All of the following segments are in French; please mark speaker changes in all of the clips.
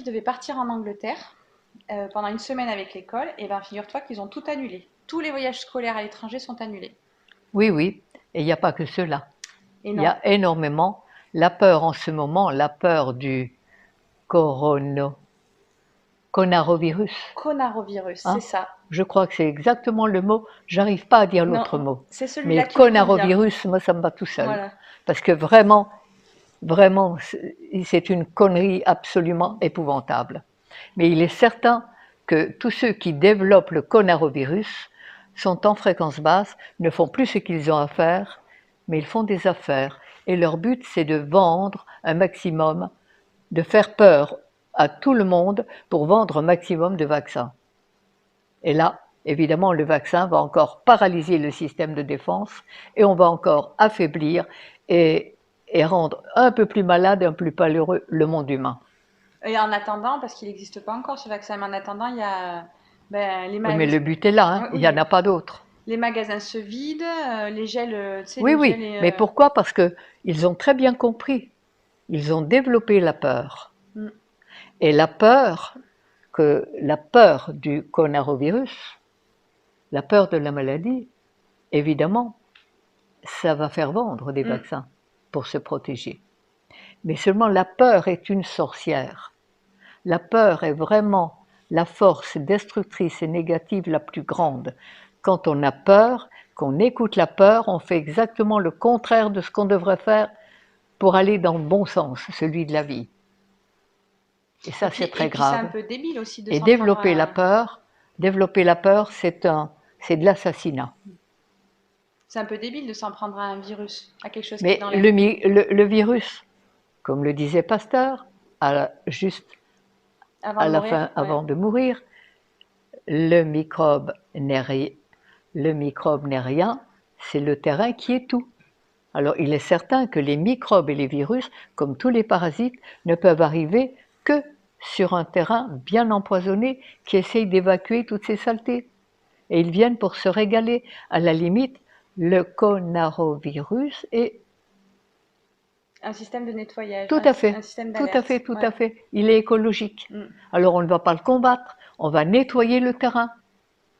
Speaker 1: devait partir en Angleterre pendant une semaine avec l'école. Et ben, figure-toi qu'ils ont tout annulé. Tous les voyages scolaires à l'étranger sont annulés.
Speaker 2: Oui, oui, et il n'y a pas que cela.
Speaker 1: Et
Speaker 2: Il y
Speaker 1: non,
Speaker 2: a énormément la peur en ce moment, la peur du coronavirus.
Speaker 1: coronavirus, c'est
Speaker 2: Hein?
Speaker 1: ça.
Speaker 2: Je crois que c'est exactement le mot. J'arrive pas à dire
Speaker 1: Non,
Speaker 2: l'autre mot.
Speaker 1: c'est
Speaker 2: Mais
Speaker 1: celui-là qui me convient.
Speaker 2: coronavirus, moi, ça me va tout seul.
Speaker 1: Voilà.
Speaker 2: Parce que vraiment, vraiment, c'est une connerie absolument épouvantable. Mais il est certain que tous ceux qui développent le coronavirus sont en fréquence basse, ne font plus ce qu'ils ont à faire, mais ils font des affaires. Et leur but, c'est de vendre un maximum, de faire peur à tout le monde pour vendre un maximum de vaccins. Et là, évidemment, le vaccin va encore paralyser le système de défense et on va encore affaiblir et rendre un peu plus malade et un peu plus malheureux le monde humain.
Speaker 1: Et en attendant, parce qu'il n'existe pas encore ce vaccin, mais en attendant, il y a ben,
Speaker 2: Oui, mais le but est là, hein. Il n'y en
Speaker 1: oui,
Speaker 2: a pas d'autre.
Speaker 1: les magasins se vident, les gels, tu sais,
Speaker 2: Oui,
Speaker 1: les
Speaker 2: oui,
Speaker 1: gels.
Speaker 2: mais pourquoi? Parce qu'ils ont très bien compris. Ils ont développé la peur.
Speaker 1: Mm.
Speaker 2: Et la peur du coronavirus, la peur de la maladie, évidemment, ça va faire vendre des vaccins pour se protéger. Mais seulement la peur est une sorcière. La peur est vraiment la force destructrice et négative la plus grande. Quand on a peur, qu'on écoute la peur, on fait exactement le contraire de ce qu'on devrait faire pour aller dans le bon sens, celui de la vie. Et ça, c'est très
Speaker 1: Et puis c'est un
Speaker 2: grave.
Speaker 1: peu débile aussi de
Speaker 2: Et
Speaker 1: s'en prendre
Speaker 2: développer la peur, c'est de l'assassinat.
Speaker 1: c'est un peu débile de s'en prendre à un virus, à quelque chose qui est
Speaker 2: Mais
Speaker 1: dans l'air.
Speaker 2: le virus, comme le disait Pasteur, juste
Speaker 1: Avant
Speaker 2: à
Speaker 1: de
Speaker 2: la
Speaker 1: mourir,
Speaker 2: fin,
Speaker 1: ouais.
Speaker 2: avant de mourir, le microbe n'est rien, c'est le terrain qui est tout. Alors il est certain que les microbes et les virus, comme tous les parasites, ne peuvent arriver que sur un terrain bien empoisonné qui essaye d'évacuer toutes ces saletés. Et ils viennent pour se régaler. À la limite, le coronavirus est
Speaker 1: Un système de nettoyage,
Speaker 2: tout à
Speaker 1: un
Speaker 2: fait,
Speaker 1: système
Speaker 2: tout à fait,
Speaker 1: d'alerte.
Speaker 2: tout
Speaker 1: Ouais.
Speaker 2: à fait. Il est écologique.
Speaker 1: Mm.
Speaker 2: Alors on ne va pas le combattre, on va nettoyer le terrain.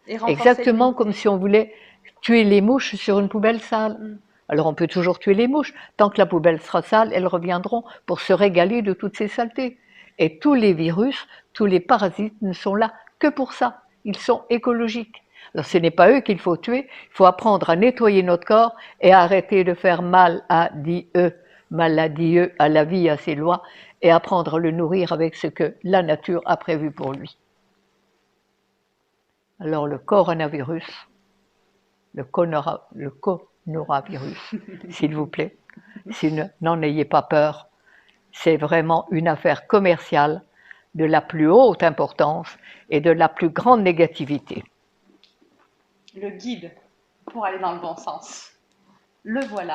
Speaker 1: Et renforcer
Speaker 2: Exactement comme
Speaker 1: l'immunité.
Speaker 2: si on voulait tuer les mouches sur une poubelle sale.
Speaker 1: Mm.
Speaker 2: Alors on peut toujours tuer les mouches. Tant que la poubelle sera sale, elles reviendront pour se régaler de toutes ces saletés. Et tous les virus, tous les parasites ne sont là que pour ça. Ils sont écologiques. Alors ce n'est pas eux qu'il faut tuer, il faut apprendre à nettoyer notre corps et à arrêter de faire mal à maladieux à la vie, à ses lois, et apprendre à le nourrir avec ce que la nature a prévu pour lui. Alors le coronavirus, le coronavirus, s'il vous plaît, n'en ayez pas peur, c'est vraiment une affaire commerciale de la plus haute importance et de la plus grande négativité.
Speaker 1: Le guide pour aller dans le bon sens. Le voilà.